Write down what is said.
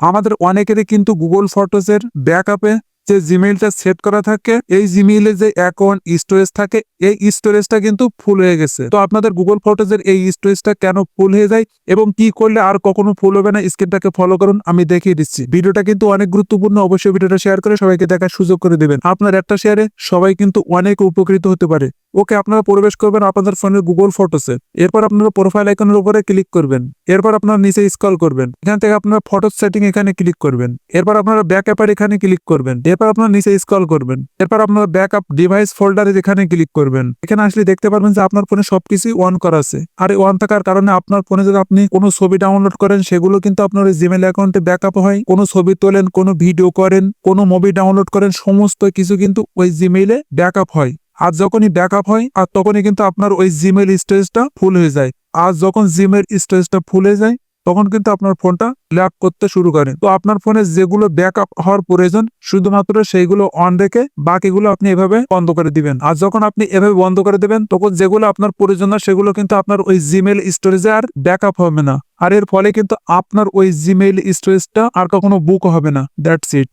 আমাদের অনেকেরই কিন্তু গুগল ফটোজের ব্যাকআপে যে জিমেইলটা সেট করা থাকে, এই জিমেইলে যে অ্যাকাউন্ট স্টোরেজ থাকে, এই স্টোরেজটা কিন্তু ফুল হয়ে গেছে। তো আপনাদের গুগল ফটোজের এই স্টোরেজটা কেন ফুল হয়ে যায় এবং কি করলে আর কখনো ফুল হবে না, স্ক্রিনটাকে ফলো করুন, আমি দেখিয়ে দিচ্ছি। ভিডিওটা কিন্তু অনেক গুরুত্বপূর্ণ, অবশ্যই ভিডিওটা শেয়ার করে সবাইকে দেখার সুযোগ করে দিবেন। আপনার একটা শেয়ারে সবাই কিন্তু অনেক উপকৃত হতে পারে। ওকে, আপনারা প্রবেশ করবেন আপনাদের ফোনের গুগল ফটোসে। এরপর আপনারা প্রোফাইল আইকনের উপরে ক্লিক করবেন। এরপর আপনারা নিচে স্ক্রল করবেন, এখান থেকে আপনারা ফটো সেটিং এখানে ক্লিক করবেন। এরপর আপনারা ব্যাকআপের এখানে ক্লিক করবেন। এরপর আপনারা নিচে স্ক্রল করবেন। এরপর আপনারা ব্যাকআপ ডিভাইস ফোল্ডারে এখানে ক্লিক করবেন। এখানে আসলে দেখতে পারবেন যে আপনার ফোনে সবকিছুই অন করা আছে। আর এই অন থাকার কারণে আপনার ফোনে যদি আপনি কোনো ছবি ডাউনলোড করেন, সেগুলো কিন্তু আপনার ওই জিমেইল অ্যাকাউন্টে ব্যাকআপ হয়। কোনো ছবি তোলেন, কোনো ভিডিও করেন, কোনো মুভি ডাউনলোড করেন, সমস্ত কিছু কিন্তু ওই জিমেইলে ব্যাকআপ হয়। আর যখনই ব্যাকআপ হয় আর তখনই কিন্তু আপনার ওই জিমেইল স্টোরেজটা ফুল হয়ে যায়। আর যখন জিমেইল স্টোরেজটা ফুল হয়ে যায় তখন কিন্তু আপনার ফোনটা ল্যাগ করতে শুরু করে। তো আপনার ফোনে যেগুলো ব্যাকআপ হওয়ার প্রয়োজন শুধুমাত্র সেইগুলো অন রেখে বাকিগুলো আপনি এভাবে বন্ধ করে দিবেন। আর যখন আপনি এভাবে বন্ধ করে দেবেন তখন যেগুলো আপনার প্রয়োজন না সেগুলো কিন্তু আপনার ওই জিমেইল স্টোরেজে আর ব্যাকআপ হবে না। আর এর ফলে কিন্তু আপনার ওই জিমেইল স্টোরেজটা আর কখনো বুক হবে না। That's it.